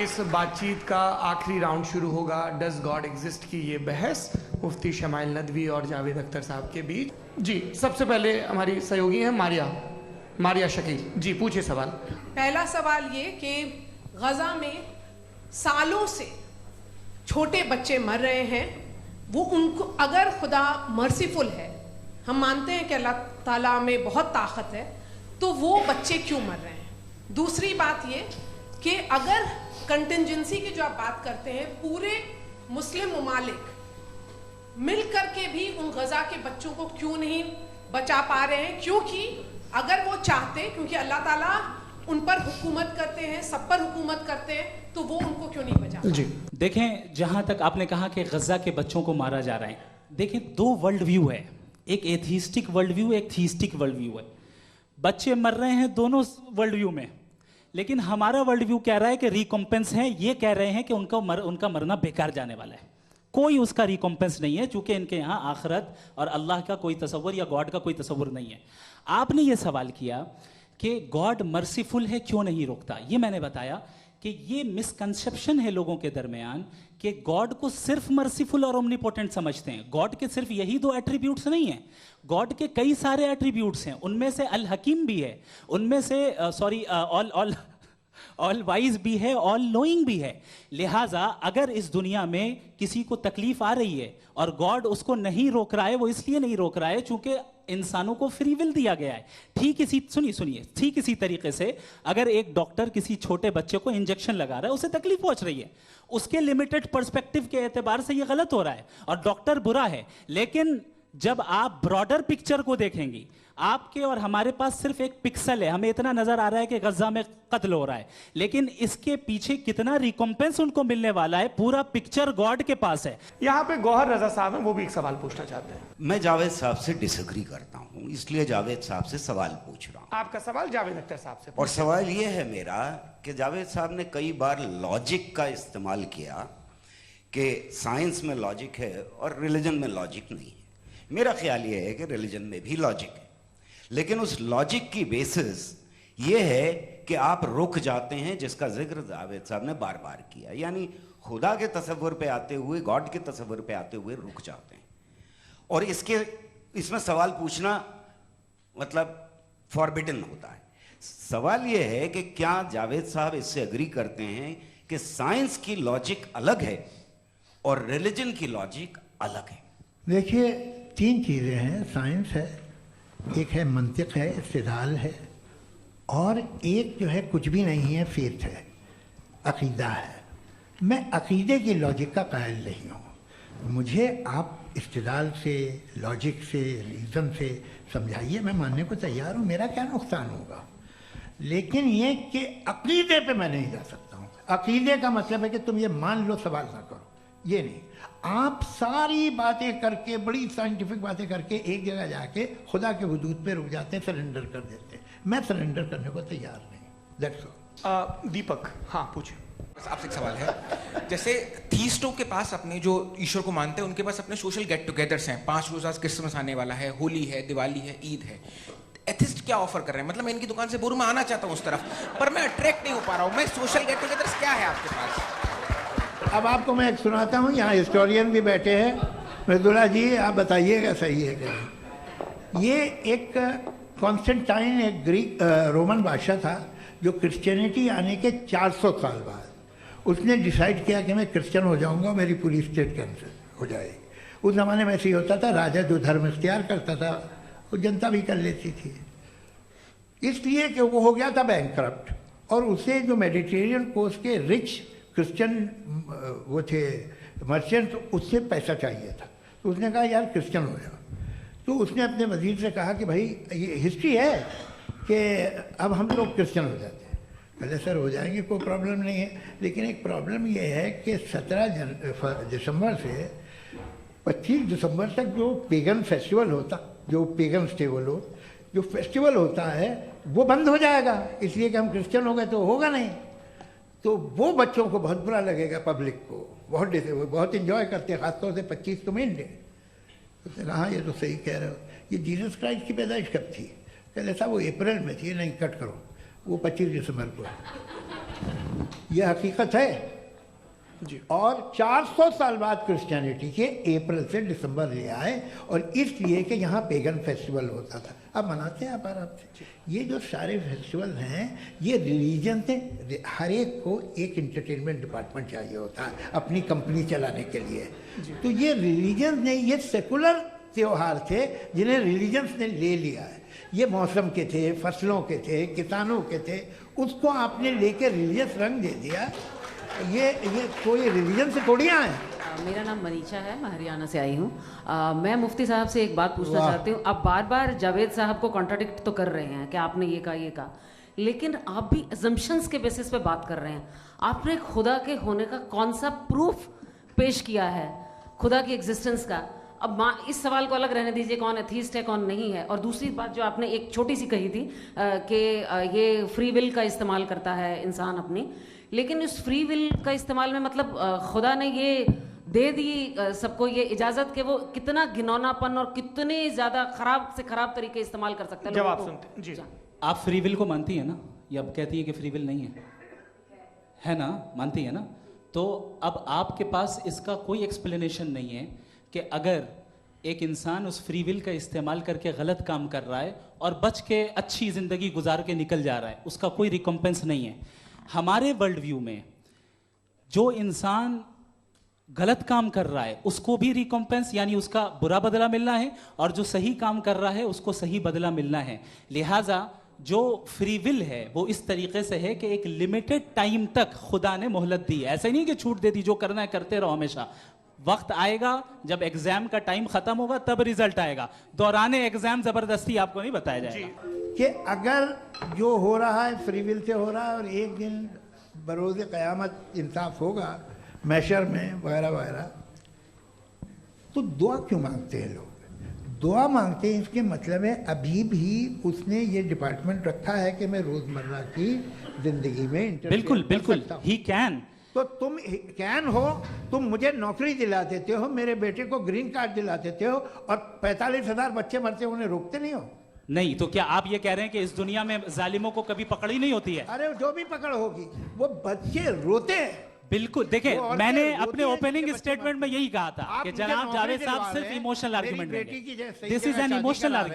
इस बातचीत का आखिरी राउंड शुरू होगा, डज गॉड एग्जिस्ट की ये बहस मुफ्ती शमाइल नदवी और जावेद अख्तर साहब के बीच। जी, सबसे पहले हमारी सहयोगी हैं मारिया शकील। जी, पूछिए सवाल। पहला सवाल ये कि गजा में सालों से छोटे बच्चे मर रहे हैं, वो उनको अगर खुदा मर्सीफुल है, हम मानते हैं कि अल्लाह ताला में बहुत ताकत है, तो वो बच्चे क्यों मर रहे हैं? दूसरी बात ये कि अगर कंटिजेंसी की जो आप बात करते हैं, पूरे मुस्लिम ममालिक मिल करके भी उन गजा के बच्चों को क्यों नहीं बचा पा रहे हैं? क्योंकि अगर वो चाहते, क्योंकि अल्लाह ताला उन पर हुकूमत करते हैं, सब पर हुकूमत करते हैं, तो वो उनको क्यों नहीं बचा? जी देखें, जहां तक आपने कहा कि गजा के बच्चों को मारा जा रहा है, देखें दो वर्ल्ड व्यू है, एक एथीस्टिक वर्ल्ड व्यू, एक थीस्टिक वर्ल्ड व्यू है। बच्चे मर रहे हैं दोनों वर्ल्ड व्यू में, लेकिन हमारा वर्ल्ड व्यू कह रहा है कि रिकॉम्पेंस है, ये कह रहे हैं कि उनका मरना बेकार जाने वाला है, कोई उसका रिकॉम्पेंस नहीं है, चूंकि इनके यहाँ आखिरत और अल्लाह का कोई तसव्वुर या गॉड का कोई तसव्वुर नहीं है। आपने ये सवाल किया कि गॉड मर्सीफुल है, क्यों नहीं रोकता? ये मैंने बताया कि ये मिसकंसेप्शन है लोगों के दरमियान कि गॉड को सिर्फ मर्सीफुल और ओमनीपोटेंट समझते हैं। गॉड के सिर्फ यही दो एट्रीब्यूट्स नहीं हैं, गॉड के कई सारे एट्रीब्यूट्स हैं, उनमें से अल हकीम भी है, उनमें से ऑल वाइज भी है, ऑल नोइंग भी है। लिहाजा अगर इस दुनिया में किसी को तकलीफ आ रही है और गॉड उसको नहीं रोक रहा है, वो इसलिए नहीं रोक रहा है चूंकि इंसानों को फ्री विल दिया गया है। ठीक इसी तरीके से अगर एक डॉक्टर किसी छोटे बच्चे को इंजेक्शन लगा रहा है, उसे तकलीफ पहुंच रही है, उसके लिमिटेड पर्सपेक्टिव के एतबार से ये गलत हो रहा है और डॉक्टर बुरा है। लेकिन जब आप ब्रॉडर पिक्चर को देखेंगी, आपके और हमारे पास सिर्फ एक पिक्सल है, हमें इतना नजर आ रहा है कि गजा में कत्ल हो रहा है, लेकिन इसके पीछे कितना रिकॉम्पेंस उनको मिलने वाला है, पूरा पिक्चर गॉड के पास है। यहाँ पे गौहर रजा साहब हैं, वो भी एक सवाल पूछना चाहते हैं। मैं जावेद साहब से डिसएग्री करता हूँ, इसलिए जावेद साहब से सवाल पूछ रहा हूँ। आपका सवाल जावेद अख्तर साहब से। और सवाल ये है मेरा कि जावेद साहब ने कई बार लॉजिक का इस्तेमाल किया कि साइंस में लॉजिक है और रिलीजन में लॉजिक नहीं है। मेरा ख्याल ये है कि रिलीजन में भी लॉजिक है, लेकिन उस लॉजिक की बेसिस ये है कि आप रुक जाते हैं, जिसका जिक्र जावेद साहब ने बार बार किया, यानी खुदा के तसव्वुर पे आते हुए, गॉड के तसव्वुर पे आते हुए रुक जाते हैं। और इसमें सवाल पूछना मतलब फॉरबिडन होता है। सवाल ये है कि क्या जावेद साहब इससे एग्री करते हैं कि साइंस की लॉजिक अलग है और रिलीजन की लॉजिक अलग है? देखिए, तीन चीज़ें हैं, साइंस है, एक है मंतिक है, इस्तिदलाल है, और एक जो है कुछ भी नहीं है, फेथ है, अकीदा है। मैं अकीदे की लॉजिक का कायल नहीं हूँ। मुझे आप इस्तिदलाल से, लॉजिक से, रीज़न से समझाइए, मैं मानने को तैयार हूँ, मेरा क्या नुकसान होगा। लेकिन ये कि अकीदे पे मैं नहीं जा सकता हूँ। अकीदे का मतलब है कि तुम ये मान लो, सवाल ना करो, ये नहीं। आप सारी बातें करके, बड़ी साइंटिफिक बातें करके एक जगह जाके खुदा के हुदूद पे रुक जाते हैं, सरेंडर कर देते हैं। मैं सरेंडर करने को तैयार नहीं। That's all. दीपक, हाँ पूछिए। आपसे एक सवाल है, जैसे थीस्टों के पास अपने जो ईश्वर को मानते हैं, उनके पास अपने सोशल गेट टुगेदर्स हैं, 5 रोज़ा क्रिसमस आने वाला है, होली है, दिवाली है, ईद है। एथिस्ट क्या ऑफर कर रहे हैं? मतलब मैं इनकी दुकान से बोलूं, मैं आना चाहता हूँ उस तरफ, पर मैं अट्रैक्ट नहीं हो पा रहा हूँ। मैं सोशल गेट टुगेदर्स क्या है आपके पास? अब आपको मैं एक सुनाता हूँ, यहाँ हिस्टोरियन भी बैठे हैं। मृदुला जी, आप बताइएगा सही है कि नहीं। ये एक कॉन्स्टेंटाइन, एक ग्रीक रोमन बादशाह था, जो क्रिश्चियनिटी आने के 400 साल बाद उसने डिसाइड किया कि मैं क्रिश्चियन हो जाऊंगा, मेरी पूरी स्टेट कैंसिल हो जाएगी। उस ज़माने में ऐसे ही होता था, राजा जो धर्म इख्तियार करता था वो जनता भी कर लेती थी, इसलिए कि वो हो गया था बैंकक्रप्ट। और उसे जो मेडिटेरियन कोस्ट के रिच क्रिश्चियन वो थे मर्चेंट, तो उससे पैसा चाहिए था। तो उसने कहा यार क्रिश्चियन हो जाओ। तो उसने अपने वजीर से कहा कि भाई ये हिस्ट्री है कि अब हम लोग क्रिश्चियन हो जाते हैं। पहले सर हो जाएंगे, कोई प्रॉब्लम नहीं है, लेकिन एक प्रॉब्लम ये है कि 17 दिसंबर से 25 दिसंबर तक जो पेगन फेस्टिवल होता, जो पेगन्स थे वो लोग, जो फेस्टिवल होता है वो बंद हो जाएगा, इसलिए कि हम क्रिश्चियन हो गए तो होगा नहीं। तो वो बच्चों को बहुत बुरा लगेगा, पब्लिक को बहुत इन्जॉय करते हैं, खासतौर से 25 तो मेन डे। उसने कहा हाँ ये तो सही कह रहे हो। ये जीसस क्राइस्ट की पैदाइश कब थी? कहले साहब वो अप्रैल में थी। नहीं, कट करो, वो 25 दिसंबर को है। ये हकीकत है। जी। और 400 साल बाद क्रिश्चियनिटी के अप्रैल से दिसंबर ले आए, और इसलिए कि यहाँ पेगन फेस्टिवल होता था। अब मनाते हैं आप आराम से। ये जो सारे फेस्टिवल हैं ये रिलीजन से, हर एक को एक इंटरटेनमेंट डिपार्टमेंट चाहिए होता है अपनी कंपनी चलाने के लिए। तो ये रिलीजन ने, ये सेकुलर त्योहार थे जिन्हें रिलीजन्स ने ले लिया है। ये मौसम के थे, फसलों के थे, किसानों के थे, उसको आपने लेके रिलीजियस रंग दे दिया। ये कोई रिलीजन से थोड़ी आए। मेरा नाम मनीषा है, मैं हरियाणा से आई हूँ। मैं मुफ्ती साहब से एक बात पूछना चाहती हूँ। आप बार बार जावेद साहब को कॉन्ट्राडिक्ट तो कर रहे हैं कि आपने ये कहा, लेकिन आप भी अजम्पशंस के बेसिस पे बात कर रहे हैं। आपने खुदा के होने का कौन सा प्रूफ पेश किया है, खुदा की एग्जिस्टेंस का? अब इस सवाल को अलग रहने दीजिए, कौन एथीस्ट है कौन नहीं है। और दूसरी बात जो आपने एक छोटी सी कही थी कि ये फ्री विल का इस्तेमाल करता है इंसान अपनी, लेकिन इस फ्री विल का इस्तेमाल में मतलब खुदा ने ये दे दी सबको ये इजाज़त कि वो कितना घिनौनापन और कितने ज़्यादा ख़राब से ख़राब तरीके इस्तेमाल कर सकते हैं। जब आप सुनते जी, आप फ्री विल को मानती है ना, या अब कहती है कि फ्री विल नहीं है ना, मानती है ना? तो अब आपके पास इसका कोई एक्सप्लेनेशन नहीं है कि अगर एक इंसान उस फ्री विल का इस्तेमाल करके गलत काम कर रहा है और बच के अच्छी ज़िंदगी गुजार के निकल जा रहा है, उसका कोई रिकम्पेंस नहीं है। हमारे वर्ल्ड व्यू में जो इंसान गलत काम कर रहा है उसको भी रिकम्पेंस यानी उसका बुरा बदला मिलना है, और जो सही काम कर रहा है उसको सही बदला मिलना है। लिहाजा जो फ्री विल है वो इस तरीके से है कि एक लिमिटेड टाइम तक खुदा ने मोहलत दी है। ऐसा नहीं कि छूट दे दी, जो करना है करते रहो हमेशा। वक्त आएगा जब एग्जाम का टाइम खत्म होगा तब रिजल्ट आएगा, दौराने एग्जाम जबरदस्ती आपको नहीं बताया जाएगा। कि अगर जो हो रहा है फ्री विल से हो रहा है, और एक दिन बरोज़ क़यामत इंसाफ होगा मैशर में वगैरह वगैरह, तो दुआ क्यों मांगते हैं लोग? दुआ मांगते हैं इसके मतलब है अभी भी उसने ये डिपार्टमेंट रखा है कि मैं रोज़मर्रा की ज़िंदगी में बिल्कुल बिल्कुल ही कैन। तो तुम कैन हो, तुम मुझे नौकरी दिला देते हो, मेरे बेटे को ग्रीन कार्ड दिला देते हो, और 45,000 बच्चे मरते उन्हें रोकते नहीं हो। नहीं तो क्या आप ये कह रहे हैं कि इस दुनिया में जालिमों को कभी पकड़ ही नहीं होती है? अरे जो भी पकड़ होगी, वो बच्चे रोते हैं। बिल्कुल, देखें मैंने अपने ओपनिंग स्टेटमेंट में यही कहा था कि जनाब जावेद साहब सिर्फ emotional argument, this is an emotional argument.